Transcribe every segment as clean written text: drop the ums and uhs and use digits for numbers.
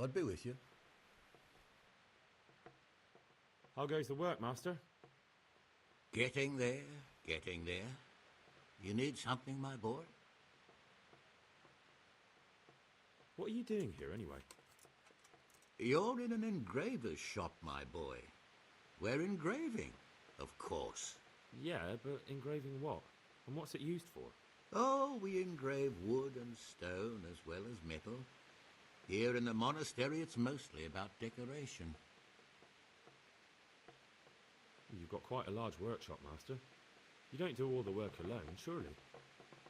God be with you. How goes the work, Master? Getting there, getting there. You need something, my boy? What are you doing here, anyway? You're in an engraver's shop, my boy. We're engraving, of course. Yeah, but engraving what? And what's it used for? Oh, we engrave wood and stone as well as metal. Here in the monastery, it's mostly about decoration. You've got quite a large workshop, Master. You don't do all the work alone, surely?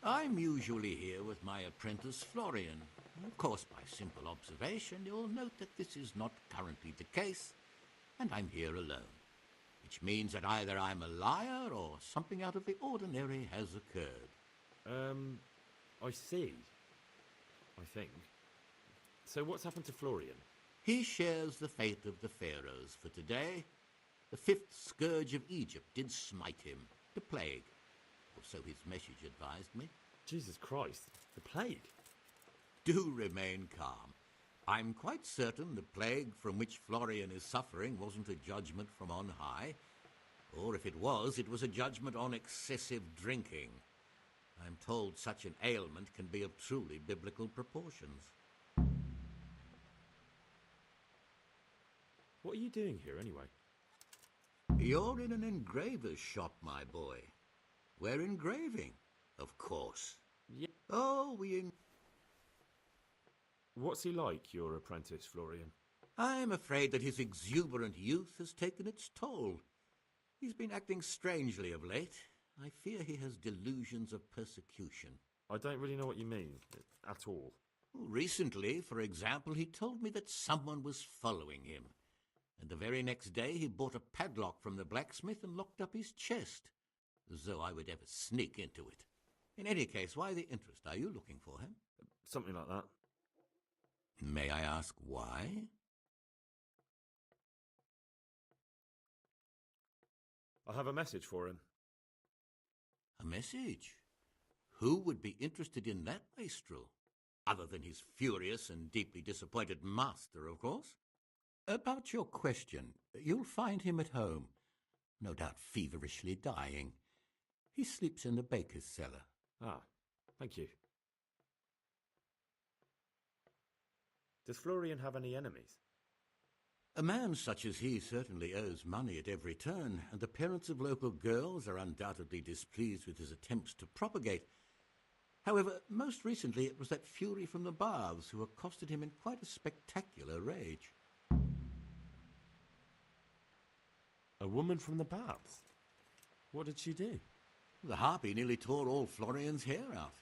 I'm usually here with my apprentice, Florian. Of course, by simple observation, you'll note that this is not currently the case, and I'm here alone, which means that either I'm a liar or something out of the ordinary has occurred. I see. I think. So what's happened to Florian? He shares the fate of the pharaohs for today. The fifth scourge of Egypt did smite him, the plague, or so his message advised me. Jesus Christ, the plague? Do remain calm. I'm quite certain the plague from which Florian is suffering wasn't a judgment from on high, or if it was a judgment on excessive drinking. I'm told such an ailment can be of truly biblical proportions. What are you doing here, anyway? You're in an engraver's shop, my boy. We're engraving, of course. Yeah. Oh, What's he like, your apprentice, Florian? I'm afraid that his exuberant youth has taken its toll. He's been acting strangely of late. I fear he has delusions of persecution. I don't really know what you mean, at all. Recently, for example, he told me that someone was following him. And the very next day he bought a padlock from the blacksmith and locked up his chest, as though I would ever sneak into it. In any case, why the interest? Are you looking for him? Something like that. May I ask why? I have a message for him. A message? Who would be interested in that wastrel? Other than his furious and deeply disappointed master, of course. About your question, you'll find him at home, no doubt feverishly dying. He sleeps in the baker's cellar. Ah, thank you. Does Florian have any enemies? A man such as he certainly owes money at every turn, and the parents of local girls are undoubtedly displeased with his attempts to propagate. However, most recently it was that fury from the baths who accosted him in quite a spectacular rage. A woman from the baths? What did she do? The harpy nearly tore all Florian's hair out.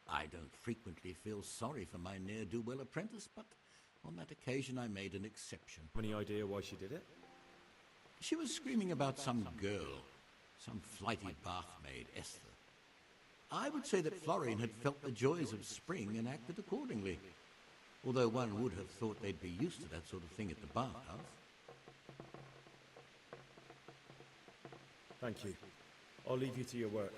I don't frequently feel sorry for my ne'er-do-well apprentice, but on that occasion I made an exception. Any idea why she did it? She was screaming about some girl, some flighty bath-maid, Esther. I would say that Florian had felt the joys of spring and acted accordingly, although one would have thought they'd be used to that sort of thing at the bathhouse. Thank you. I'll leave you to your work.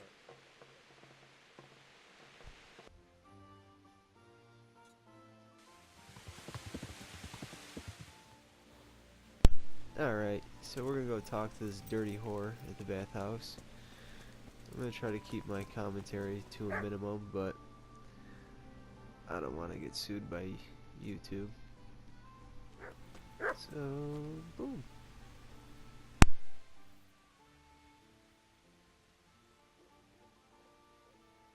Alright, so we're gonna go talk to this dirty whore at the bathhouse. I'm gonna try to keep my commentary to a minimum, but I don't want to get sued by YouTube. So, boom.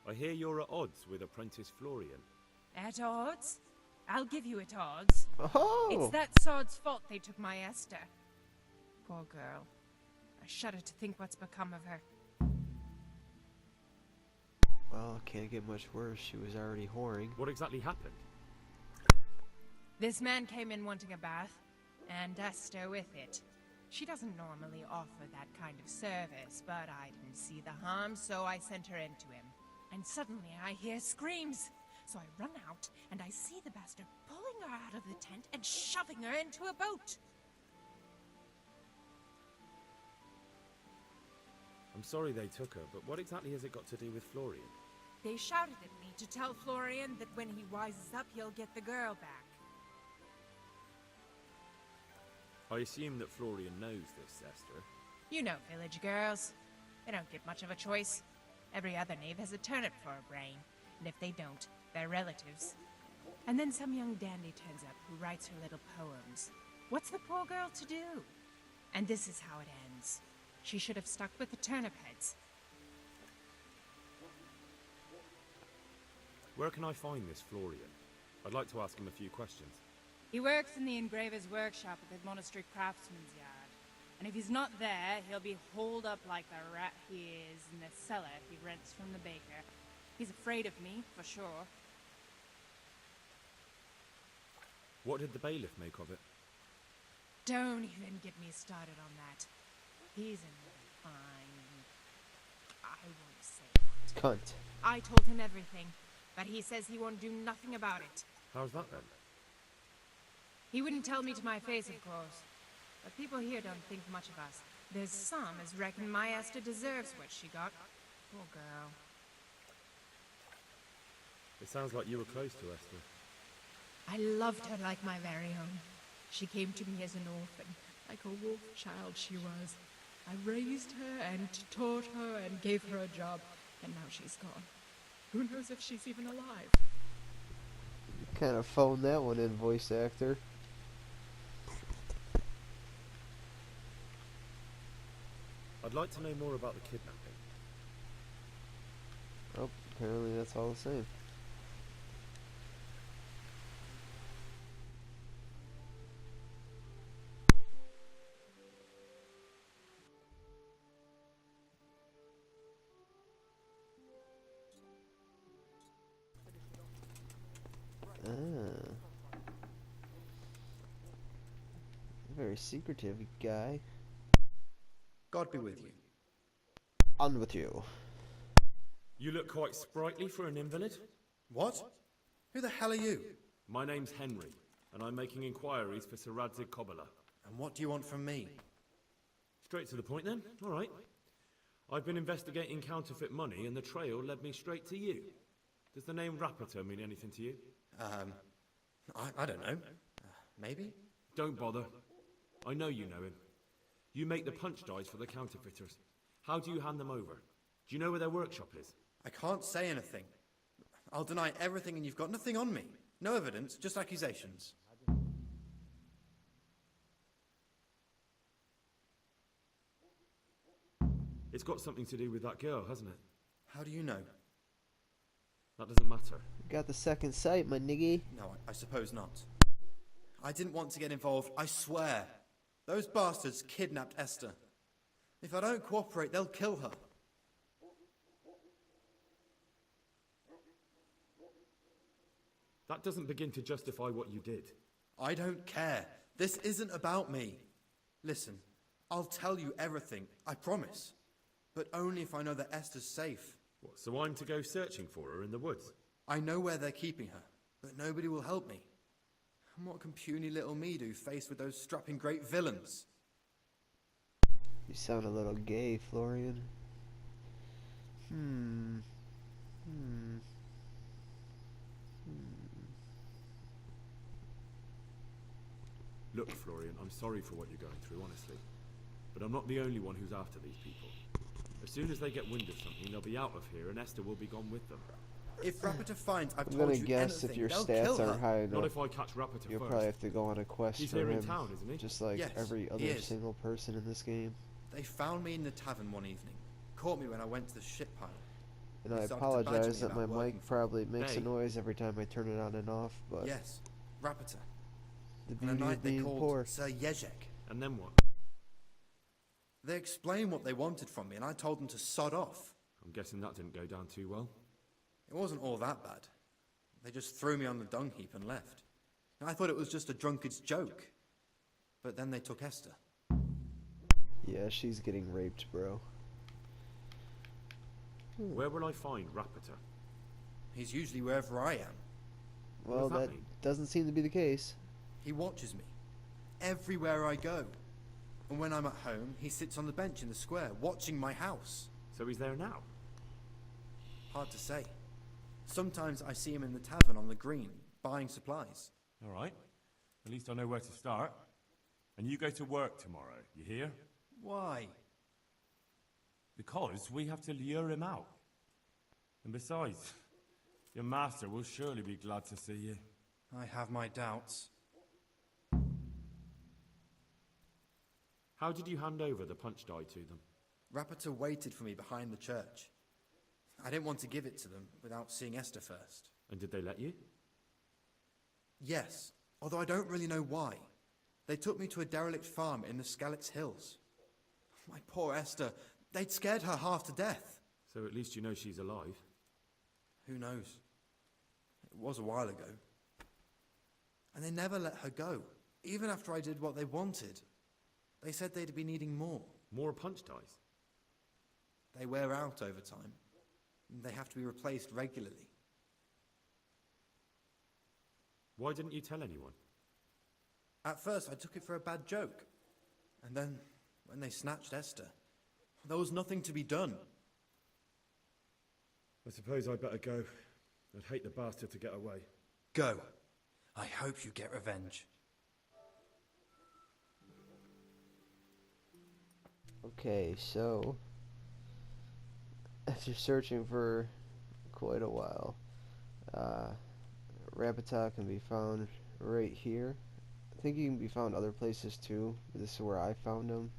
I hear you're at odds with apprentice Florian. At odds? I'll give you at odds. Oh! It's that sod's fault they took my Esther. Poor girl. I shudder to think what's become of her. Well, can't get much worse. She was already whoring. What exactly happened? This man came in wanting a bath, and Esther with it. She doesn't normally offer that kind of service, but I didn't see the harm, so I sent her into him. And suddenly I hear screams. So I run out, and I see the bastard pulling her out of the tent and shoving her into a boat. I'm sorry they took her, but what exactly has it got to do with Florian? They shouted at me to tell Florian that when he wises up, he'll get the girl back. I assume that Florian knows this, Esther. You know village girls. They don't get much of a choice. Every other knave has a turnip for a brain, and if they don't, they're relatives. And then some young dandy turns up who writes her little poems. What's the poor girl to do? And this is how it ends. She should have stuck with the turnip heads. Where can I find this Florian? I'd like to ask him a few questions. He works in the engraver's workshop at the monastery craftsman's yard. And if he's not there, he'll be holed up like the rat he is in the cellar he rents from the baker. He's afraid of me, for sure. What did the bailiff make of it? Don't even get me started on that. He's another fine... I won't say what. Cunt. I told him everything, but he says he won't do nothing about it. How's that then? He wouldn't tell me to my face, of course. But people here don't think much of us. There's some as reckon my Esther deserves what she got. Poor girl. It sounds like you were close to Esther. I loved her like my very own. She came to me as an orphan, like a wolf child she was. I raised her and taught her and gave her a job, and now she's gone. Who knows if she's even alive? Kind of phoned that one in, voice actor. I'd like to know more about the kidnapping. Oh, apparently that's all the same. Very secretive guy. God be with you. On with you. You look quite sprightly for an invalid. What? Who the hell are you? My name's Henry, and I'm making inquiries for Sir Radzig Kobyla. And what do you want from me? Straight to the point then? All right. I've been investigating counterfeit money, and the trail led me straight to you. Does the name Rapiter mean anything to you? I don't know. Maybe? Don't bother. I know you know him. You make the punch dies for the counterfeiters. How do you hand them over? Do you know where their workshop is? I can't say anything. I'll deny everything and you've got nothing on me. No evidence, just accusations. It's got something to do with that girl, hasn't it? How do you know? That doesn't matter. Got the second sight, my niggy. No, I suppose not. I didn't want to get involved, I swear. Those bastards kidnapped Esther. If I don't cooperate, they'll kill her. That doesn't begin to justify what you did. I don't care. This isn't about me. Listen, I'll tell you everything, I promise. But only if I know that Esther's safe. What, so I'm to go searching for her in the woods? I know where they're keeping her, but nobody will help me. And what can puny little me do faced with those strapping great villains? You sound a little gay, Florian. Look, Florian, I'm sorry for what you're going through, honestly. But I'm not the only one who's after these people. As soon as they get wind of something, they'll be out of here and Esther will be gone with them. If Rapiter finds I've I'm told gonna you guess anything, if your they'll kill stats her. are high Not enough, if I catch Rapiter you'll first. probably have to go on a quest He's for here him. in town, isn't he? Just like Yes, every he other is. single person in this game. They found me in the tavern one evening. Caught me when I went to the ship pile. And They I started to badger apologize me that my about working mic for probably makes a Hey. noise every time I turn it on and off, but Yes, Rapiter. the And a beauty knight of they being called poor. Sir Jezek. And then what? They explained what they wanted from me and I told them to sod off. I'm guessing that didn't go down too well. It wasn't all that bad. They just threw me on the dung heap and left. And I thought it was just a drunkard's joke. But then they took Esther. Yeah, she's getting raped, bro. Where will I find Rapiter? He's usually wherever I am. Well, does that that mean? doesn't seem to be the case. He watches me. Everywhere I go. And when I'm at home, he sits on the bench in the square, watching my house. So he's there now? Hard to say. Sometimes I see him in the tavern on the green, buying supplies. All right. At least I know where to start. And you go to work tomorrow, you hear? Why? Because we have to lure him out. And besides, your master will surely be glad to see you. I have my doubts. How did you hand over the punch die to them? Rapita waited for me behind the church. I didn't want to give it to them without seeing Esther first. And did they let you? Yes, although I don't really know why. They took me to a derelict farm in the Skalitz Hills. My poor Esther, they'd scared her half to death. So at least you know she's alive. Who knows? It was a while ago. And they never let her go, even after I did what they wanted. They said they'd be needing more. More punch dies? They wear out over time. They have to be replaced regularly. Why didn't you tell anyone? At first, I took it for a bad joke. And then, when they snatched Esther, there was nothing to be done. I suppose I'd better go. I'd hate the bastard to get away. Go. I hope you get revenge. Okay, so after searching for quite a while, Rapita can be found right here. I think he can be found other places too, but this is where I found him,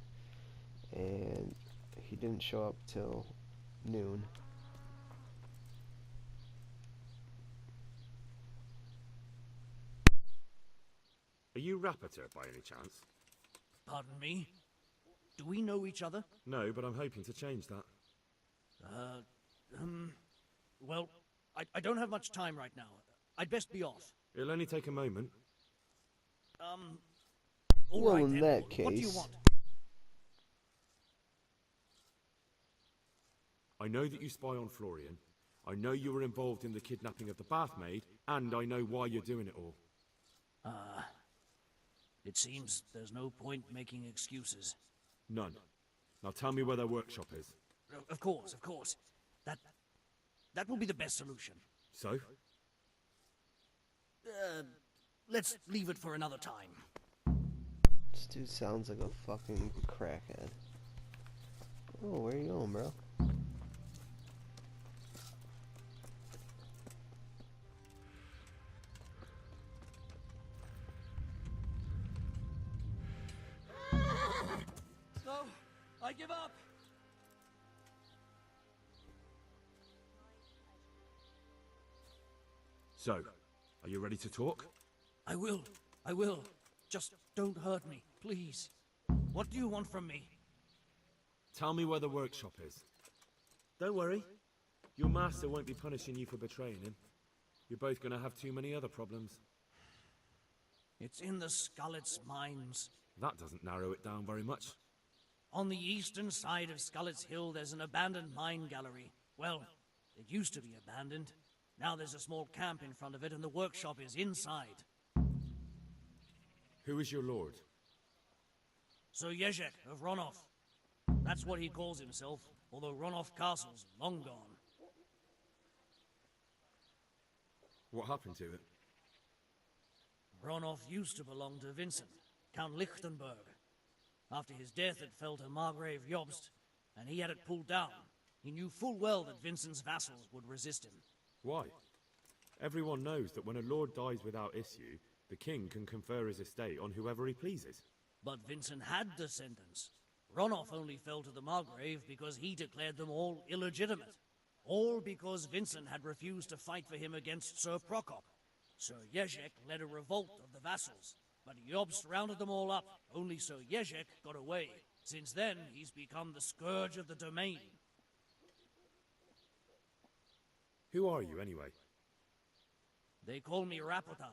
and he didn't show up till noon. Are you Rapita by any chance? Pardon me? Do we know each other? No, but I'm hoping to change that. Well, I don't have much time right now. I'd best be off. It'll only take a moment. All Well, right in then. that What do you case- want? I know that you spy on Florian. I know you were involved in the kidnapping of the bathmaid, and I know why you're doing it all. It seems there's no point making excuses. None. Now tell me where their workshop is. Of course, of course. That will be the best solution. So? Let's leave it for another time. This dude sounds like a fucking crackhead. Oh, where you going, bro? So, I give up. So, are you ready to talk? I will. Just don't hurt me, please. What do you want from me? Tell me where the workshop is. Don't worry. Your master won't be punishing you for betraying him. You're both gonna have too many other problems. It's in the Skalitz mines. That doesn't narrow it down very much. On the eastern side of Skalitz Hill, there's an abandoned mine gallery. Well, it used to be abandoned. Now there's a small camp in front of it, and the workshop is inside. Who is your lord? Sir Jezek of Ronov. That's what he calls himself, although Ronov Castle's long gone. What happened to it? Ronov used to belong to Vincent, Count Lichtenberg. After his death, it fell to Margrave Jobst, and he had it pulled down. He knew full well that Vincent's vassals would resist him. Why? Everyone knows that when a lord dies without issue, the king can confer his estate on whoever he pleases. But Vincent had descendants. Ronov only fell to the Margrave because he declared them all illegitimate. All because Vincent had refused to fight for him against Sir Prokop. Sir Jezek led a revolt of the vassals, but Jobst rounded them all up. Only Sir Jezek got away. Since then, he's become the scourge of the domain. Who are you, anyway? They call me Rapota.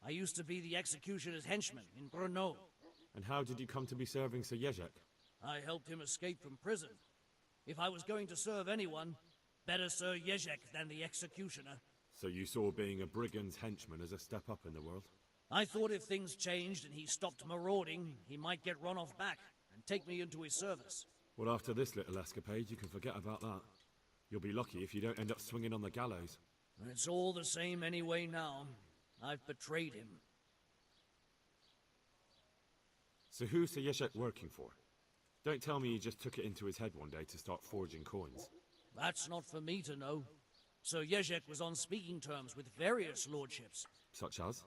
I used to be the executioner's henchman in Brno. And how did you come to be serving Sir Jezek? I helped him escape from prison. If I was going to serve anyone, better Sir Jezek than the executioner. So you saw being a brigand's henchman as a step up in the world? I thought if things changed and he stopped marauding, he might get Ronov back and take me into his service. Well, after this little escapade, you can forget about that. You'll be lucky if you don't end up swinging on the gallows. It's all the same anyway now. I've betrayed him. So who's Sir Yeshek working for? Don't tell me he just took it into his head one day to start forging coins. That's not for me to know. Sir Yezhek was on speaking terms with various lordships. Such as?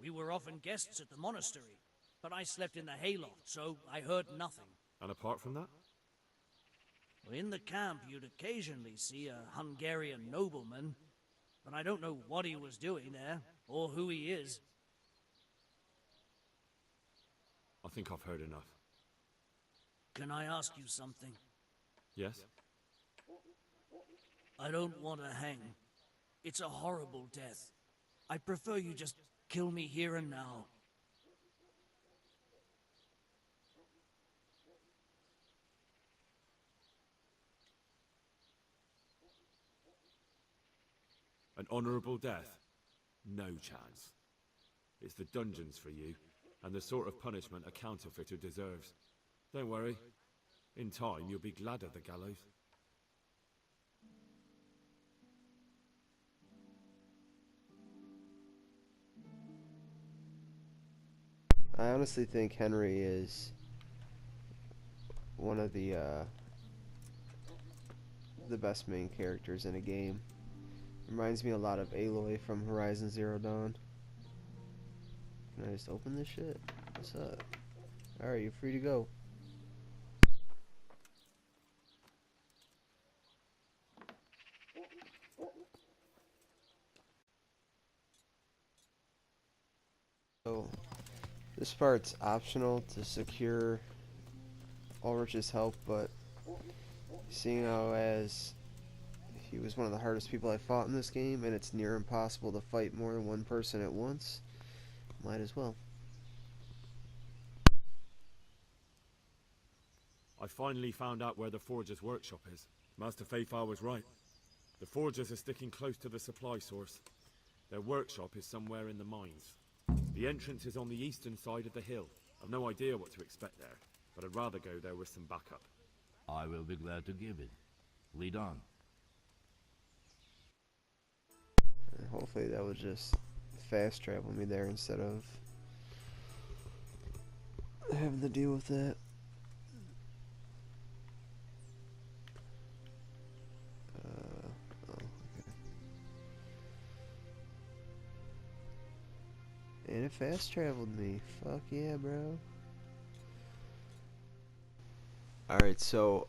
We were often guests at the monastery, but I slept in the hayloft, so I heard nothing. And apart from that? In the camp, you'd occasionally see a Hungarian nobleman, but I don't know what he was doing there, or who he is. I think I've heard enough. Can I ask you something? Yes? I don't want to hang. It's a horrible death. I'd prefer you just kill me here and now. An honourable death? No chance. It's the dungeons for you, and the sort of punishment a counterfeiter deserves. Don't worry. In time, you'll be glad of the gallows. I honestly think Henry is one of the best main characters in a game. Reminds me a lot of Aloy from Horizon Zero Dawn. Can I just open this shit? What's up? Alright, you're free to go. So, this part's optional to secure Ulrich's help, but seeing how as he was one of the hardest people I fought in this game, and it's near impossible to fight more than one person at once, might as well. I finally found out where the Forger's workshop is. Master Fafar was right. The Forgers are sticking close to the supply source. Their workshop is somewhere in the mines. The entrance is on the eastern side of the hill. I've no idea what to expect there, but I'd rather go there with some backup. I will be glad to give it. Lead on. And hopefully that will just fast travel me there instead of having to deal with that. And it fast traveled me. Fuck yeah, bro. Alright, so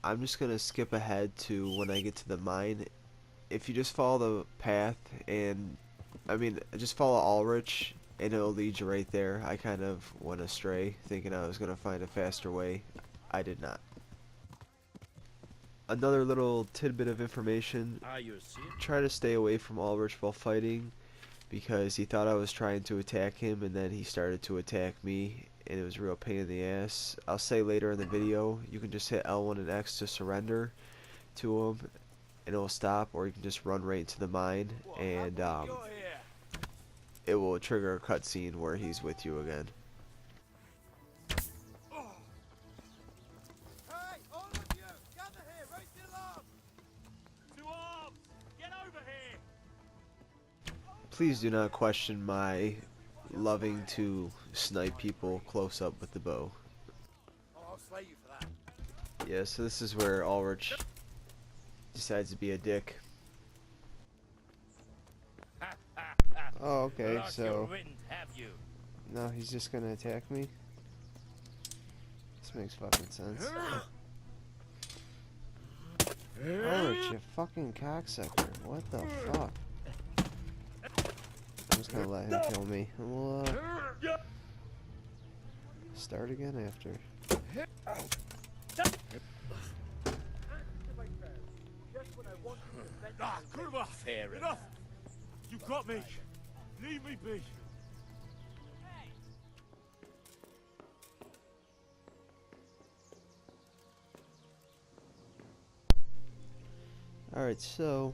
I'm just gonna skip ahead to when I get to the mine. If you just follow the path, and I mean, just follow Ulrich, and it'll lead you right there. I kind of went astray, thinking I was gonna find a faster way. I did not. Another little tidbit of information: try to stay away from Ulrich while fighting, because he thought I was trying to attack him, and then he started to attack me, and it was a real pain in the ass. I'll say later in the video, you can just hit L1 and X to surrender to him, and it will stop, or you can just run right into the mine, and it will trigger a cutscene where he's with you again. Hey, all of you, gather here, raise the alarm! To arms! Get over here! Please do not question my loving to snipe people close up with the bow. Oh, I'll slay you for that. Yeah, so this is where Ulrich decides to be a dick. Oh, okay, so no, he's just gonna attack me. This makes fucking sense. Ulrich, you fucking cocksucker! What the fuck? I'm just gonna let him kill me, and we'll start again after. Ah, Kurva! Fair enough! You got me! Leave me be! Alright, so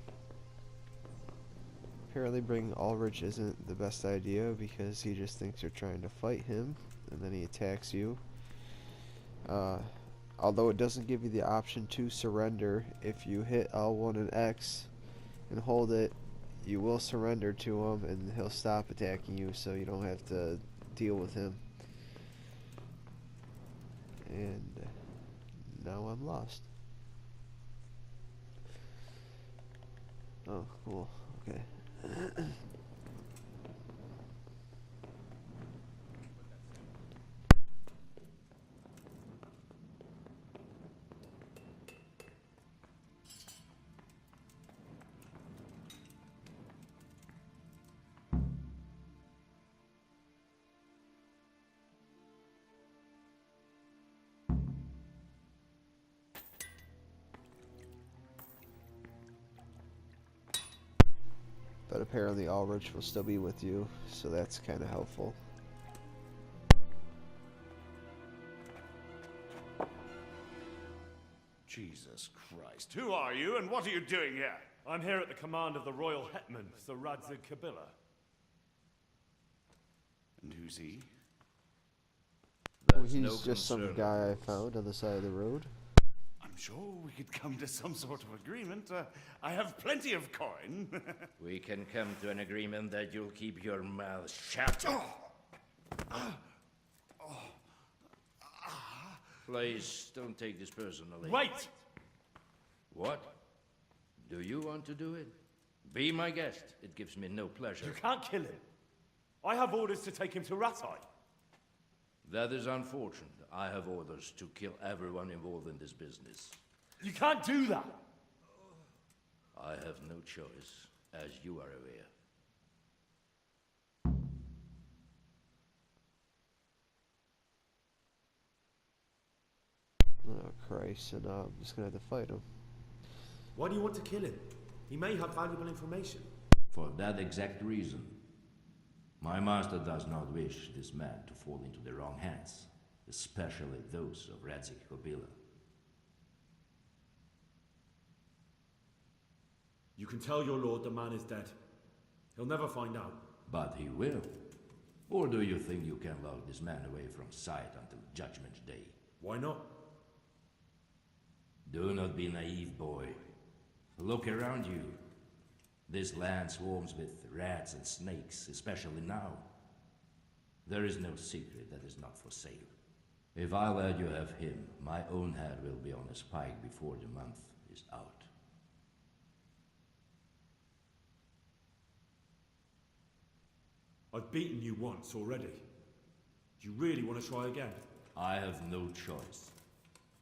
apparently bringing Ulrich isn't the best idea because he just thinks you're trying to fight him, and then he attacks you. Although it doesn't give you the option to surrender, if you hit L1 and X and hold it, you will surrender to him and he'll stop attacking you, so you don't have to deal with him. And now I'm lost. Oh, cool. Okay. But apparently Ulrich will still be with you, so that's kind of helpful. Jesus Christ. Who are you and what are you doing here? I'm here at the command of the royal hetman, Sir Radzig Kabila. And who's he? Well, he's just some guy I found on the side of the road. I'm sure we could come to some sort of agreement. I have plenty of coin. We can come to an agreement that you'll keep your mouth shut. Please, don't take this personally. Wait! What? Do you want to do it? Be my guest. It gives me no pleasure. You can't kill him. I have orders to take him to Ratai. That is unfortunate. I have orders to kill everyone involved in this business. You can't do that! I have no choice, as you are aware. Oh Christ, so now I'm just gonna have to fight him. Why do you want to kill him? He may have valuable information. For that exact reason. My master does not wish this man to fall into the wrong hands, especially those of Radzig Kabila. You can tell your lord the man is dead. He'll never find out. But he will. Or do you think you can lock this man away from sight until Judgment Day? Why not? Do not be naive, boy. Look around you. This land swarms with rats and snakes, especially now. There is no secret that is not for sale. If I let you have him, my own head will be on a spike before the month is out. I've beaten you once already. Do you really want to try again? I have no choice.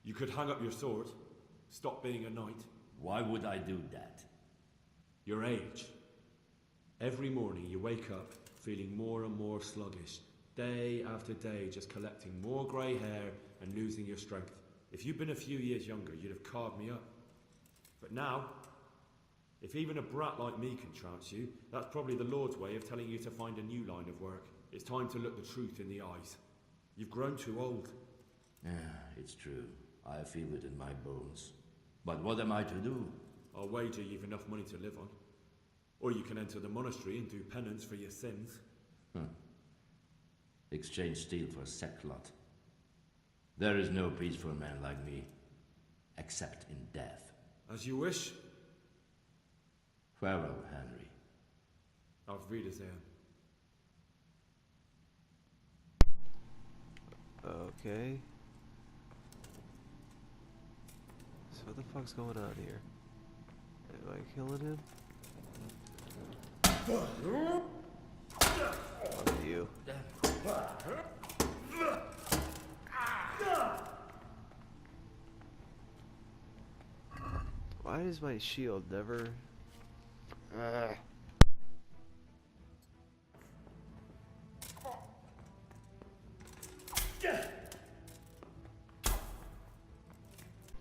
You could hang up your sword, stop being a knight. Why would I do that? Your age. Every morning you wake up feeling more and more sluggish. Day after day just collecting more grey hair and losing your strength. If you'd been a few years younger, you'd have carved me up. But now, if even a brat like me can trounce you, that's probably the Lord's way of telling you to find a new line of work. It's time to look the truth in the eyes. You've grown too old. Yeah, it's true. I feel it in my bones. But what am I to do? I'll wager you've enough money to live on. Or you can enter the monastery and do penance for your sins. Exchange steel for sackcloth. There is no peaceful man like me, except in death. As you wish. Farewell, Henry. Auf Wiedersehen. Okay. So what the fuck's going on here? Am I killing him? Fuck you. Why is my shield never...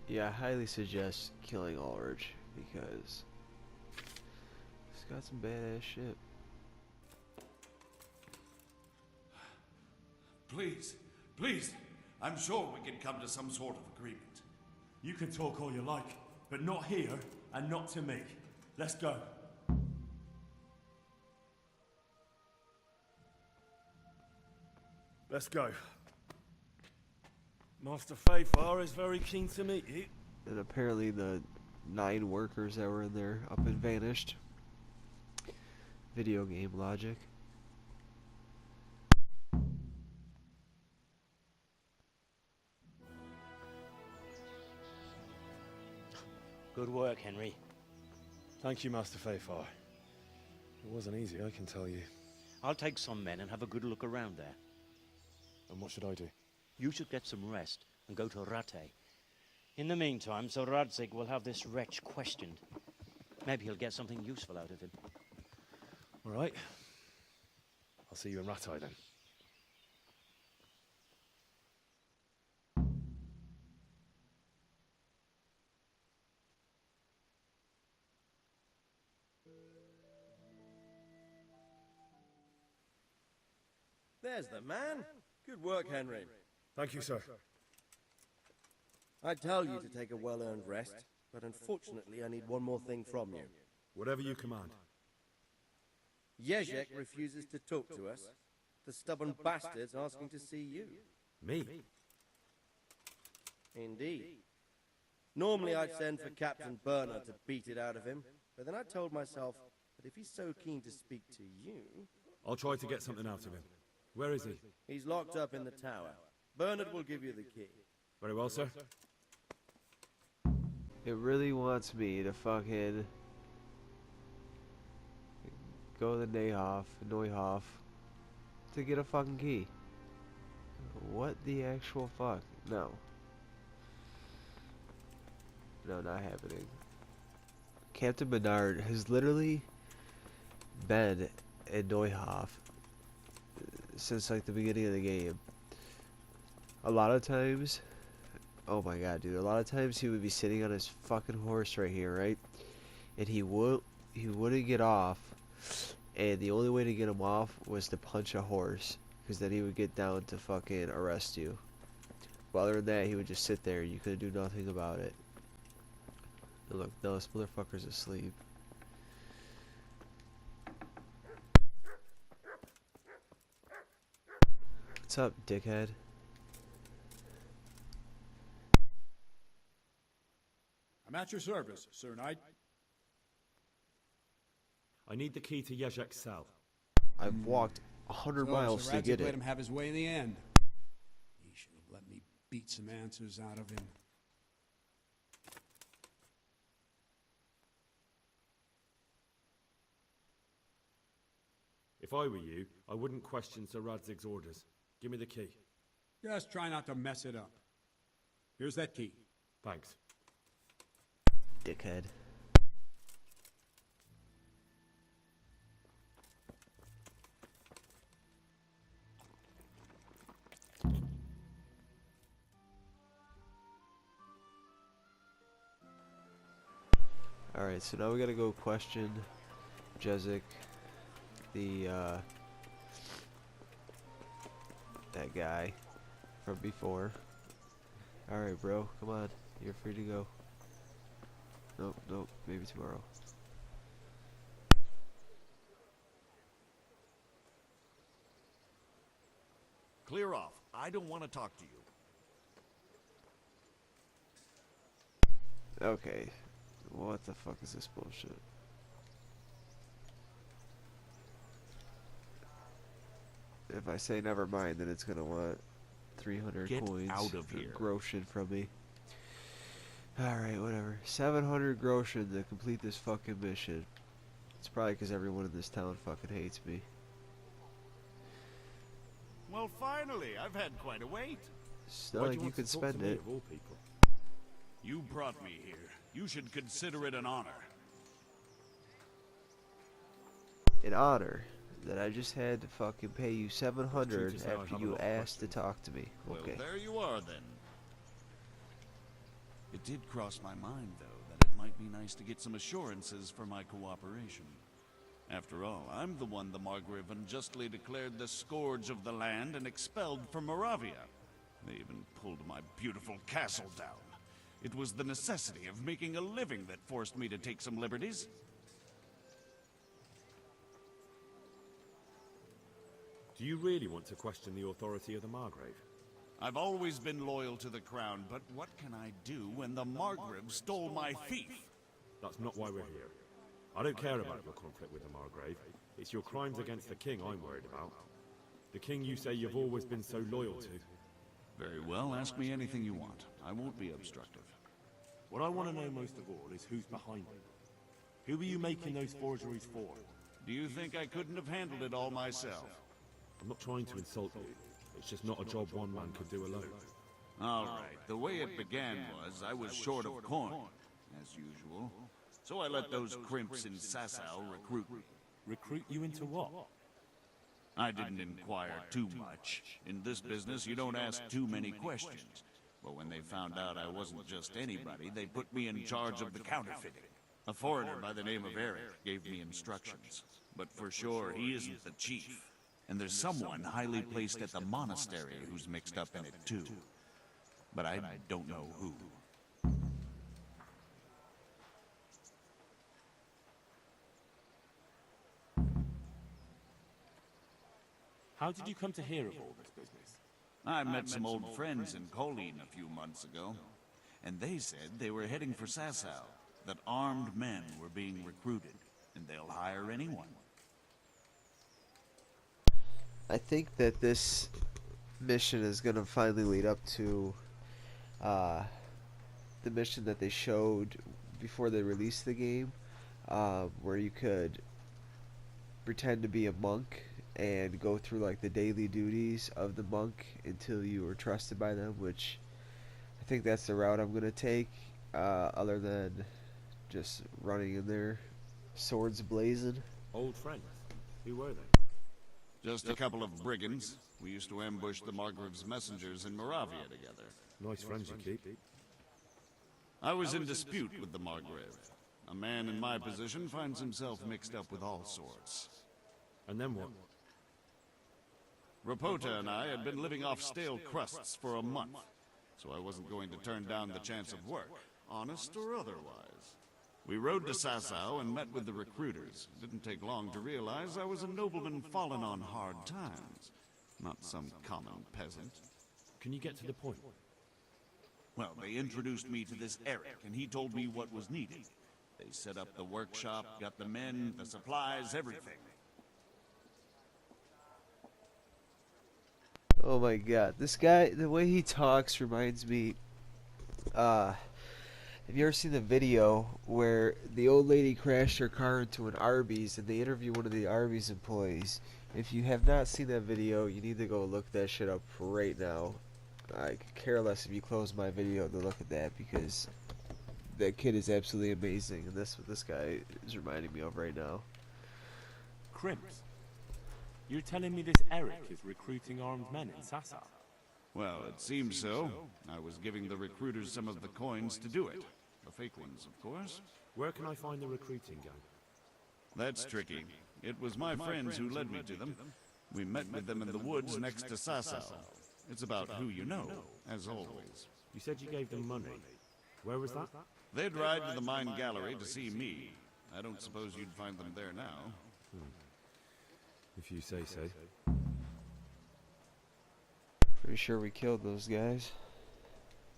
Yeah, I highly suggest killing Ulrich because he's got some badass shit. Please, please. I'm sure we can come to some sort of agreement. You can talk all you like, but not here and not to me. Let's go. Let's go. Master Fayfar is very keen to meet you. And apparently the 9 workers that were in there up and vanished. Video game logic. Good work, Henry. Thank you, Master Fayfar. It wasn't easy, I can tell you. I'll take some men and have a good look around there. And what should I do? You should get some rest and go to Rattay. In the meantime, Sir Radzig will have this wretch questioned. Maybe he'll get something useful out of him. All right. I'll see you in Rattay then. There's the man. Good work, Henry. Thank you, sir. I tell you to take a well-earned rest, but unfortunately I need one more thing from you. Whatever you command. Jezek refuses to talk to us. The stubborn bastard's asking to see you. Me? Indeed. Normally I'd send for Captain Bernard to beat it out of him, but then I told myself that if he's so keen to speak to you... I'll try to get something out of him. Where is he? He's locked up in the tower. Bernard will give you the key. Very well, sir. It really wants me to fucking go to Neuhof to get a fucking key. What the actual fuck? No. No, not happening. Captain Bernard has literally been in Neuhof since like the beginning of the game. A lot of times, oh my god, dude, a lot of times he would be sitting on his fucking horse right here, right? And he wouldn't get off, and the only way to get him off was to punch a horse, because then he would get down to fucking arrest you. But other than that, he would just sit there, you couldn't do nothing about it. And look, no, this motherfucker's asleep. What's up, dickhead? I'm at your service, Sir Knight. I need the key to Jezek's cell. I've walked 100 miles Sir to get Radzig let it. him have his way in the end. He should have let me beat some answers out of him. If I were you, I wouldn't question Sir Radzig's orders. Give me the key. Just try not to mess it up. Here's that key. Thanks. Dickhead. Alright, so now we gotta go question Jezek, that guy from before. Alright, bro, come on, you're free to go. Nope, maybe tomorrow. Clear off. I don't want to talk to you. Okay, what the fuck is this bullshit? If I say never mind, then it's gonna want 300 Get coins out of for here. groschen from me. Alright, whatever. 700 groschen to complete this fucking mission. It's probably because everyone in this town fucking hates me. Well, finally, I've had quite a wait. It's not like you can spend it. Of all people? You brought me here. You should consider it an honor. An honor that I just had to fucking pay you 700 Treat us how I after have you enough asked to questions. talk to me. Okay. Well, there you are, then. It did cross my mind, though, that it might be nice to get some assurances for my cooperation. After all, I'm the one the Margrave unjustly declared the scourge of the land and expelled from Moravia. They even pulled my beautiful castle down. It was the necessity of making a living that forced me to take some liberties. Do you really want to question the authority of the Margrave? I've always been loyal to the crown, but what can I do when the Margrave stole my fief? That's not why we're here. I don't care about your conflict with the Margrave. It's your crimes against the king I'm worried about. The king you say you've always been so loyal to. Very well, ask me anything you want. I won't be obstructive. What I want to know most of all is who's behind it. Who are you making those forgeries for? Do you think I couldn't have handled it all myself? I'm not trying to insult you. It's just not a job one man could do alone. All right, the way it began was I was short of coin, as usual. So I let those crimps in Sasau recruit me. Recruit you into what? I didn't inquire too much. In this business, you don't ask too many questions. But when they found out I wasn't just anybody, they put me in charge of the counterfeiting. A foreigner by the name of Eric gave me instructions. But for sure, he isn't the chief. And there's someone highly placed at the monastery who's mixed up in it too. But I don't know who. How did you come to hear of all this business? I met some old friends in Colleen a few months ago, and they said they were heading for Sasau, that armed men were being recruited, and they'll hire anyone. I think that this mission is going to finally lead up to the mission that they showed before they released the game, where you could pretend to be a monk and go through like the daily duties of the monk until you were trusted by them, which I think that's the route I'm going to take, other than just running in there swords blazing. Old friends? Who were they? Just a couple of brigands. We used to ambush the Margrave's messengers in Moravia together. Nice friends you keep. I was in dispute with the Margrave. A man in my position finds himself mixed up with all sorts. And then what? Rapota and I had been living off stale crusts for a month, so I wasn't going to turn down the chance of work, honest or otherwise. We rode to Sasau and met with the recruiters. It didn't take long to realize I was a nobleman fallen on hard times, not some common peasant. Can you get to the point? Well, they introduced me to this Eric, and he told me what was needed. They set up the workshop, got the men, the supplies, everything. Oh my god, this guy, the way he talks reminds me, have you ever seen the video where the old lady crashed her car into an Arby's and they interview one of the Arby's employees? If you have not seen that video, you need to go look that shit up right now. I could care less if you close my video to look at that, because that kid is absolutely amazing, and that's what this guy is reminding me of right now. Crimps? You're telling me this Eric is recruiting armed men in Sasau? Well, it seems so. I was giving the recruiters some of the coins to do it. The fake ones, of course. Where can I find the recruiting gang? That's tricky. It was my friends who led me to them. We met with them in the woods next to Sasau. It's about who you know, as always. You said you gave them money. Where was that? They'd ride to the mine gallery to see me. I don't suppose you'd find them there now. If you say so. Pretty sure we killed those guys.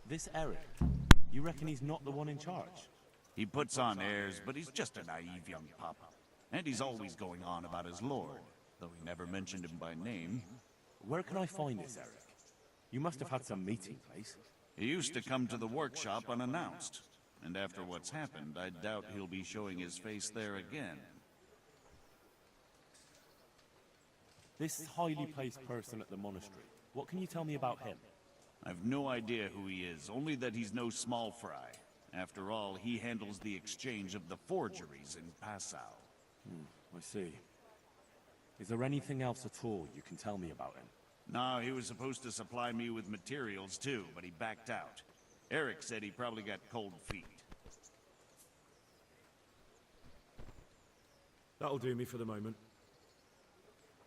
This Eric, you reckon he's not the one in charge? He puts on airs, but he's just a naive young pup. And he's always going on about his lord, though he never mentioned him by name. Where can I find this Eric? You must have had some meeting place. He used to come to the workshop unannounced. And after what's happened, I doubt he'll be showing his face there again. This highly placed person at the monastery, what can you tell me about him? I've no idea who he is, only that he's no small fry. After all, he handles the exchange of the forgeries in Passau. I see. Is there anything else at all you can tell me about him? No, he was supposed to supply me with materials too, but he backed out. Eric said he probably got cold feet. That'll do me for the moment.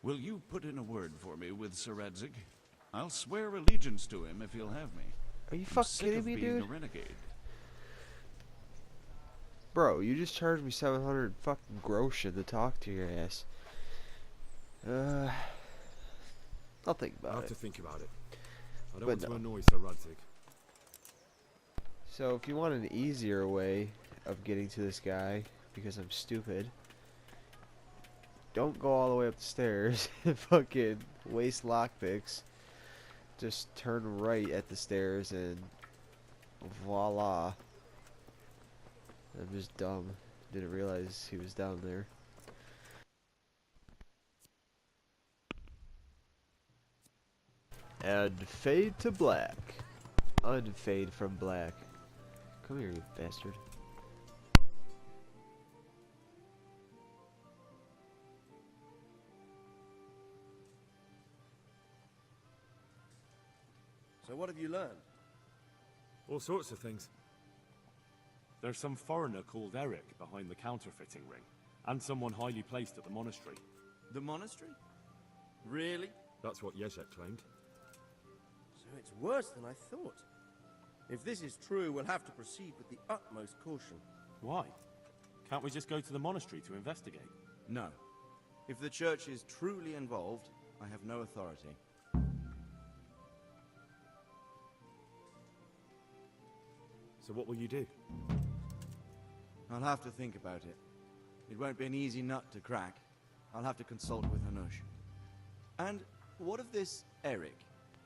Will you put in a word for me with Sir Radzig? I'll swear allegiance to him if he'll have me. Are you fucking kidding me, dude? A renegade. Bro, you just charged me 700 fucking groschen to talk to your ass. I'll think about it. I'll have to think about it. I don't But want to no. annoy Sir Radzig. So if you want an easier way of getting to this guy, because I'm stupid, don't go all the way up the stairs and fucking waste lockpicks. Just turn right at the stairs and voila. I'm just dumb. Didn't realize he was down there. And fade to black. Unfade from black. Come here, you bastard. So what have you learned? All sorts of things. There's some foreigner called Eric behind the counterfeiting ring, and someone highly placed at the monastery. The monastery? Really? That's what Yezhek claimed. So it's worse than I thought. If this is true, we'll have to proceed with the utmost caution. Why? Can't we just go to the monastery to investigate? No. If the church is truly involved, I have no authority. So what will you do? I'll have to think about it. It won't be an easy nut to crack. I'll have to consult with Hanush. And what of this Eric?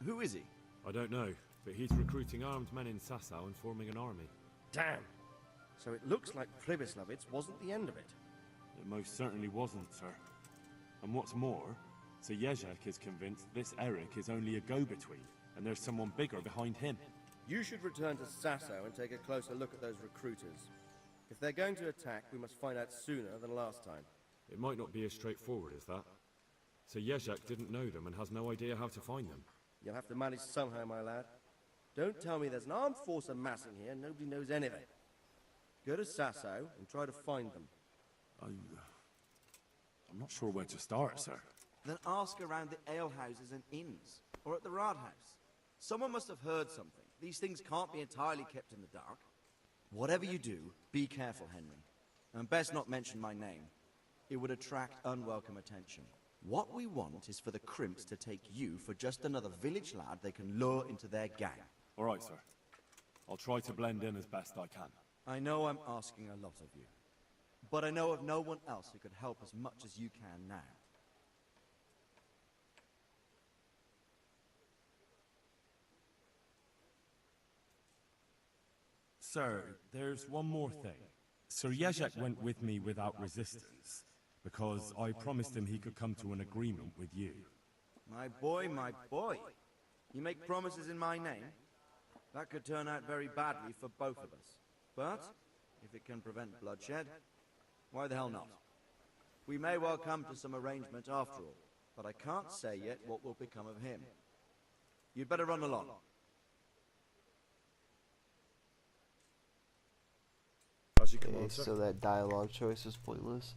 Who is he? I don't know, but he's recruiting armed men in Sasau and forming an army. Damn! So it looks like Pribyslavitz wasn't the end of it. It most certainly wasn't, sir. And what's more, Sir Yezhek is convinced this Eric is only a go-between, and there's someone bigger behind him. You should return to Sasau and take a closer look at those recruiters. If they're going to attack, we must find out sooner than last time. It might not be as straightforward as that. Sir Yezhek didn't know them and has no idea how to find them. You'll have to manage somehow, my lad. Don't tell me there's an armed force amassing here and nobody knows anything. Go to Sasau and try to find them. I'm not sure where to start, sir. Then ask around the alehouses and inns, or at the Rathaus. Someone must have heard something. These things can't be entirely kept in the dark. Whatever you do, be careful, Henry. And best not mention my name. It would attract unwelcome attention. What we want is for the crimps to take you for just another village lad they can lure into their gang. All right, sir. I'll try to blend in as best I can. I know I'm asking a lot of you, but I know of no one else who could help as much as you can now. Sir, there's one more thing. Sir Yezhek went with me without resistance, because I promised him he could come to an agreement with you. My boy, my boy. You make promises in my name? That could turn out very badly for both of us. But, if it can prevent bloodshed, why the hell not? We may well come to some arrangement after all, but I can't say yet what will become of him. You'd better run along. As you command, sir. So that dialogue choice is pointless.